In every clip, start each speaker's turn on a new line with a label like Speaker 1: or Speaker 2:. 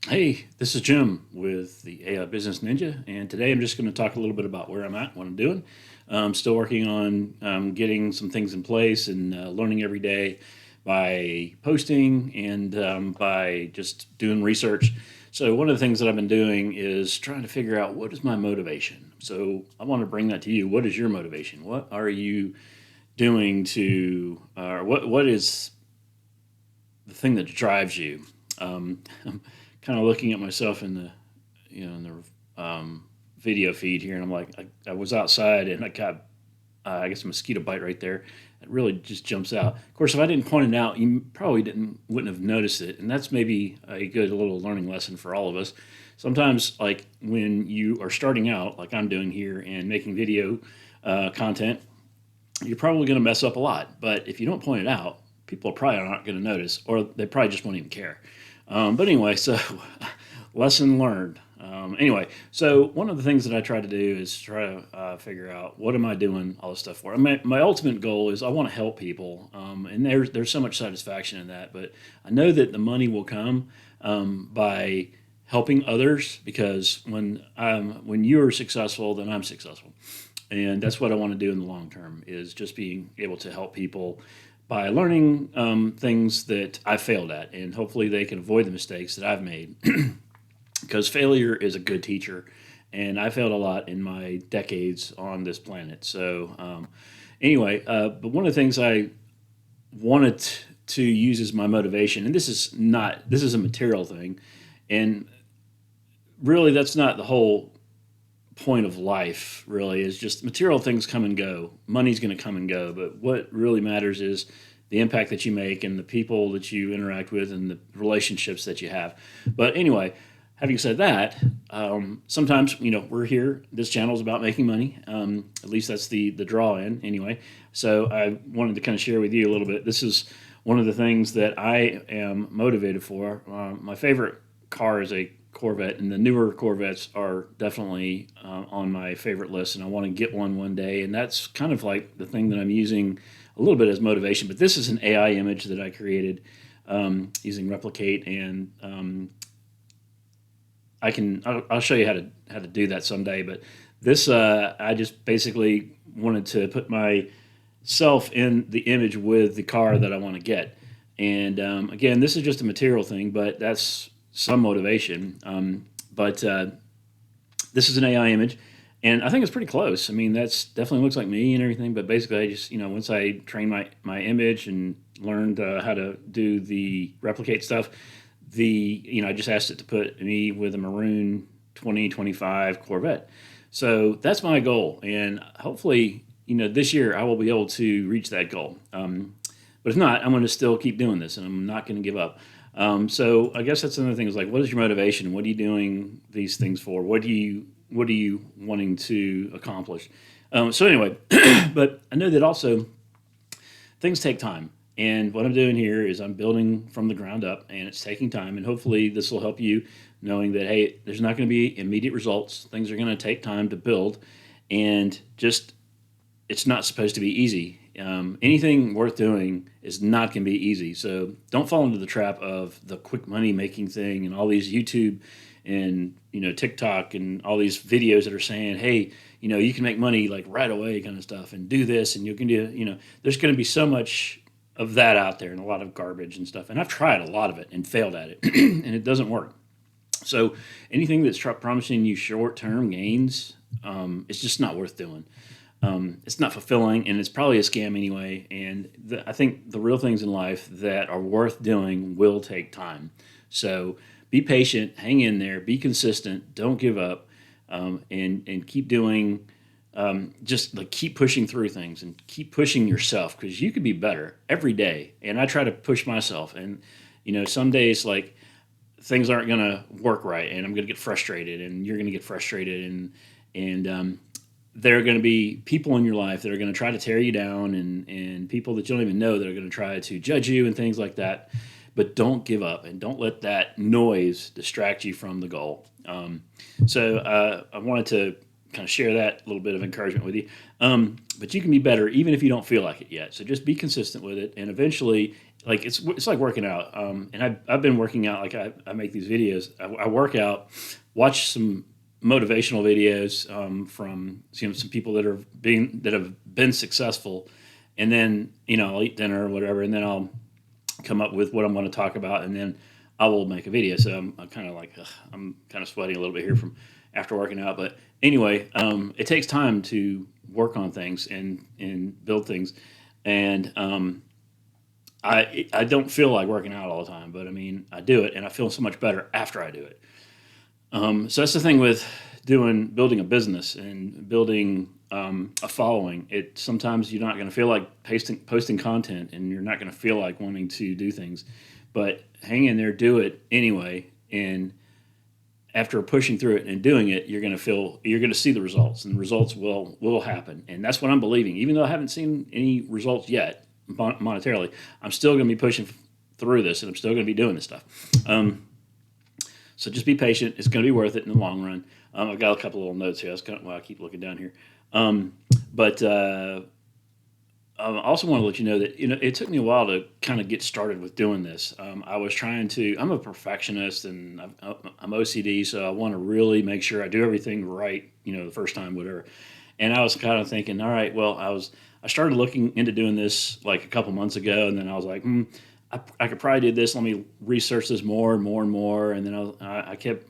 Speaker 1: Hey, this is Jim with the AI Business Ninja, and today I'm just going to talk a little bit about where I'm at, what I'm doing. I'm still working on getting some things in place and learning every day by posting and by just doing research. So, one of the things that I've been doing is trying to figure out what is my motivation. So, I want to bring that to you. What is your motivation? What are you doing to, or what is the thing that drives you? I'm kind of looking at myself in the, in the video feed here, and I'm like, I was outside and I got, I guess, a mosquito bite right there. It really just jumps out. Of course, if I didn't point it out, you probably wouldn't have noticed it, and that's maybe a good little learning lesson for all of us. Sometimes, like when you are starting out, like I'm doing here, and making video content, you're probably going to mess up a lot. But if you don't point it out, people are probably not going to notice, or they probably just won't even care. But anyway, so lesson learned. Anyway, so one of the things that I try to do is try to figure out what am I doing all this stuff for. My ultimate goal is I want to help people, and there's so much satisfaction in that. But I know that the money will come by helping others, because when you're successful, then I'm successful, and that's what I want to do in the long term, is just being able to help people by learning things that I failed at, and hopefully they can avoid the mistakes that I've made. Because failure is a good teacher, and I failed a lot in my decades on this planet. So anyway, but one of the things I wanted to use as my motivation, and this is a material thing, and really that's not the whole point of life. Really, is just material things come and go. Money's going to come and go, but what really matters is the impact that you make and the people that you interact with and the relationships that you have. But anyway, having said that, sometimes we're here. This channel is about making money. At least that's the draw in anyway. So I wanted to kind of share with you a little bit. This is one of the things that I am motivated for. My favorite car is a Corvette, and the newer Corvettes are definitely on my favorite list, and I want to get one day. And that's kind of like the thing that I'm using a little bit as motivation. But this is an AI image that I created using Replicate, and I'll show you how to do that someday. But this I just basically wanted to put myself in the image with the car that I want to get. And again, this is just a material thing, but that's some motivation. But this is an AI image, and I think it's pretty close. I mean, that's definitely looks like me and everything. But basically, I just once I trained my image and learned how to do the replicate stuff, I just asked it to put me with a maroon 2025 Corvette. So that's my goal, and hopefully, this year I will be able to reach that goal. But if not, I'm going to still keep doing this, and I'm not going to give up. So I guess that's another thing, is like, what is your motivation? What are you doing these things for? What are you wanting to accomplish? So anyway, but I know that also things take time. And what I'm doing here is I'm building from the ground up, and it's taking time. And hopefully, this will help you, knowing that, hey, there's not going to be immediate results. Things are going to take time to build, and just it's not supposed to be easy. Anything worth doing is not going to be easy. So don't fall into the trap of the quick money making thing and all these YouTube and TikTok and all these videos that are saying, hey, you can make money like right away, kind of stuff, and do this, and you can do. There's going to be so much of that out there, and a lot of garbage and stuff. And I've tried a lot of it and failed at it, and it doesn't work. So anything that's promising you short term gains, it's just not worth doing. It's not fulfilling, and it's probably a scam anyway. And I think the real things in life that are worth doing will take time. So be patient, hang in there, be consistent, don't give up, and keep doing. Just like keep pushing through things and keep pushing yourself, because you could be better every day. And I try to push myself, and some days like things aren't going to work right, and I'm going to get frustrated, and you're going to get frustrated, and there are going to be people in your life that are going to try to tear you down, and people that you don't even know that are going to try to judge you and things like that. But don't give up, and don't let that noise distract you from the goal. So I wanted to kind of share that little bit of encouragement with you. But you can be better even if you don't feel like it yet. So just be consistent with it, and eventually like it's like working out. And I've been working out. Like I make these videos. I work out, watch some motivational videos from some people that have been successful, and then I'll eat dinner or whatever, and then I'll come up with what I'm going to talk about, and then I will make a video. So I'm kind of like I'm kind of sweating a little bit here from after working out, but anyway, it takes time to work on things and build things, and I don't feel like working out all the time, but I mean I do it, and I feel so much better after I do it. So that's the thing with building a business and building a following. It sometimes you're not going to feel like posting content, and you're not going to feel like wanting to do things, but hang in there, do it anyway, and after pushing through it and doing it, you're going to see the results, and the results will happen, and that's what I'm believing. Even though I haven't seen any results yet monetarily, I'm still going to be pushing through this, and I'm still going to be doing this stuff. So just be patient. It's going to be worth it in the long run. I've got a couple little notes here. I keep looking down here. But I also want to let you know that it took me a while to kind of get started with doing this. I was trying to. I'm a perfectionist and I'm OCD, so I want to really make sure I do everything right. The first time, whatever. And I was kind of thinking, all right, well, I started looking into doing this like a couple months ago, and then I was like, I could probably do this. Let me research this more and more and more. And then I kept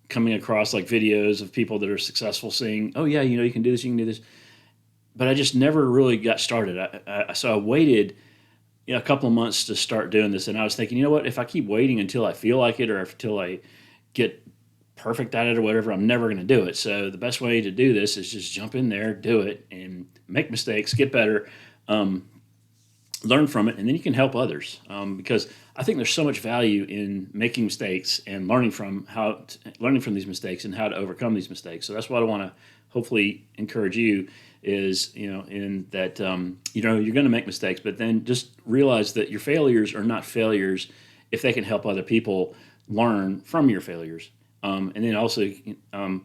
Speaker 1: coming across like videos of people that are successful saying, oh, yeah, you can do this, you can do this. But I just never really got started. So I waited a couple of months to start doing this. And I was thinking, you know what, if I keep waiting until I feel like it or until I get perfect at it or whatever, I'm never going to do it. So the best way to do this is just jump in there, do it, and make mistakes, get better. Learn from it, and then you can help others. Because I think there's so much value in making mistakes and learning from these mistakes and how to overcome these mistakes. So that's what I want to hopefully encourage you is in that you're going to make mistakes, but then just realize that your failures are not failures if they can help other people learn from your failures. And then also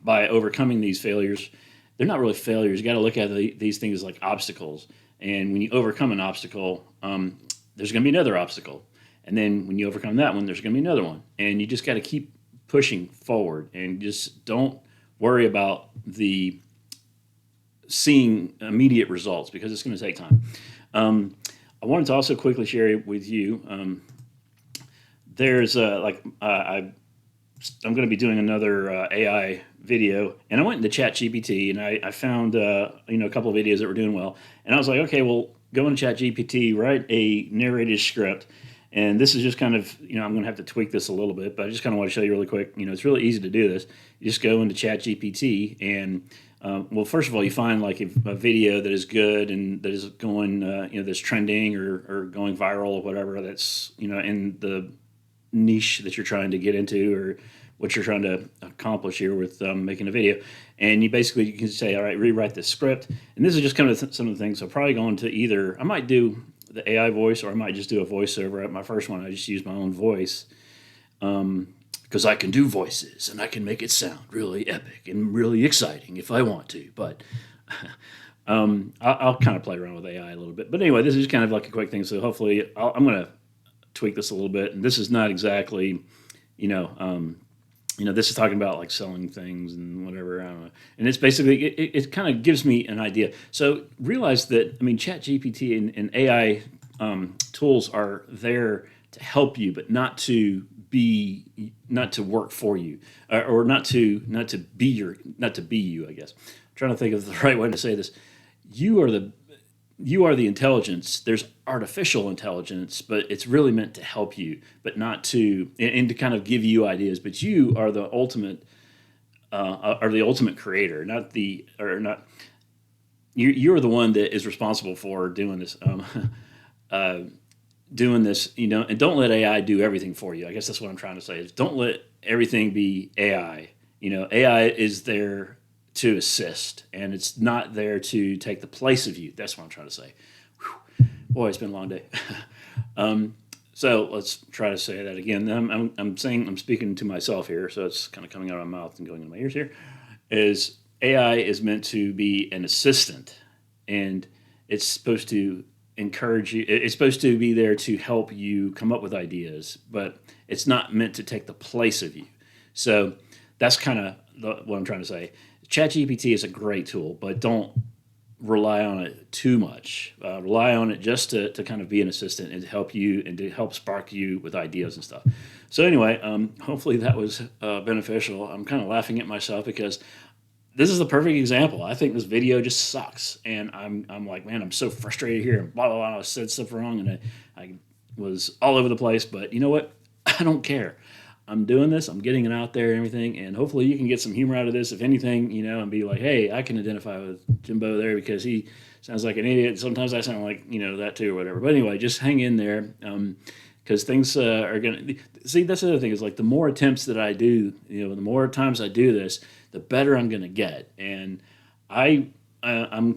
Speaker 1: by overcoming these failures, they're not really failures. You got to look at these things like obstacles. And when you overcome an obstacle, there's going to be another obstacle. And then when you overcome that one, there's going to be another one. And you just got to keep pushing forward and just don't worry about seeing immediate results because it's going to take time. I wanted to also quickly share with you. There's I'm going to be doing another AI video, and I went into ChatGPT and I found a couple of videos that were doing well, and I was like, okay, well, go into ChatGPT, write a narrated script, and this is just kind of I'm going to have to tweak this a little bit, but I just kind of want to show you really quick. It's really easy to do this. You just go into ChatGPT and well, first of all, you find like a video that is good and that is going that's trending or going viral or whatever that's in the niche that you're trying to get into or what you're trying to accomplish here with making a video. And you can say, all right, rewrite the script. And this is just kind of some of the things. So probably going to I might do the AI voice or I might just do a voiceover. At my first one, I just used my own voice because I can do voices and I can make it sound really epic and really exciting if I want to. But I'll kind of play around with AI a little bit. But anyway, this is kind of like a quick thing. So hopefully I'm going to tweak this a little bit. And this is not exactly, this is talking about like selling things and whatever. I don't know. And it's basically, it kind of gives me an idea. So realize that, ChatGPT and AI tools are there to help you, but not to work for you or not to be you, I guess. I'm trying to think of the right way to say this. You are the intelligence. There's artificial intelligence, but it's really meant to help you, but not to to kind of give you ideas. But you are the ultimate creator, You're the one that is responsible for doing this. And don't let AI do everything for you. I guess that's what I'm trying to say is don't let everything be AI. AI is there to assist, and it's not there to take the place of you. That's what I'm trying to say. Whew. Boy, it's been a long day. So let's try to say that again. I'm speaking to myself here, so it's kind of coming out of my mouth and going into my ears here. Is AI is meant to be an assistant, and it's supposed to encourage you. It's supposed to be there to help you come up with ideas, but it's not meant to take the place of you. So that's kind of what I'm trying to say. ChatGPT is a great tool, but don't rely on it too much. Rely on it just to kind of be an assistant and to help you and to help spark you with ideas and stuff. So anyway, hopefully that was beneficial. I'm kind of laughing at myself because this is the perfect example. I think this video just sucks, and I'm like, man, I'm so frustrated here, and blah blah blah. I said stuff wrong, and I was all over the place. But you know what? I don't care. I'm doing this. I'm getting it out there and everything, and hopefully you can get some humor out of this, if anything, and be like, hey, I can identify with Jimbo there because he sounds like an idiot. Sometimes I sound like that too or whatever. But anyway, just hang in there. Because things are going to see. That's the other thing is like the more attempts that I do, the more times I do this, the better I'm going to get. And I'm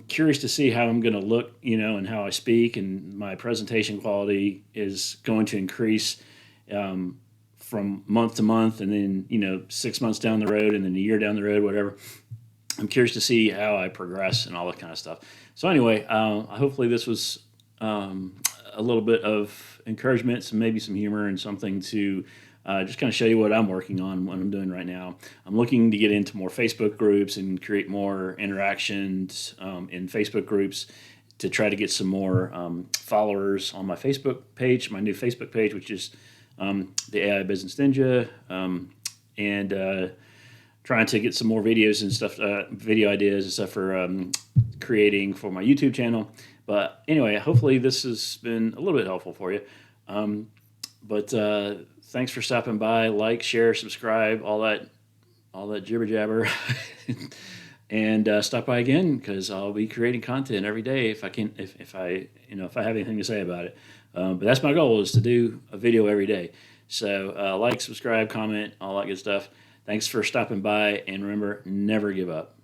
Speaker 1: curious to see how I'm going to look, and how I speak, and my presentation quality is going to increase from month to month, and then 6 months down the road, and then a year down the road, whatever. I'm curious to see how I progress and all that kind of stuff. So anyway, hopefully this was a little bit of encouragement, maybe some humor, and something to just kind of show you what I'm working on, what I'm doing right now. I'm looking to get into more Facebook groups and create more interactions in Facebook groups to try to get some more followers on my Facebook page, my new Facebook page, which is the AI Business Ninja, and trying to get some more videos and stuff, video ideas and stuff for creating for my YouTube channel. But anyway, hopefully this has been a little bit helpful for you. But thanks for stopping by. Like, share, subscribe, all that jibber jabber, and stop by again because I'll be creating content every day if I can, if I have anything to say about it. But that's my goal, is to do a video every day. So like, subscribe, comment, all that good stuff. Thanks for stopping by, and remember, never give up.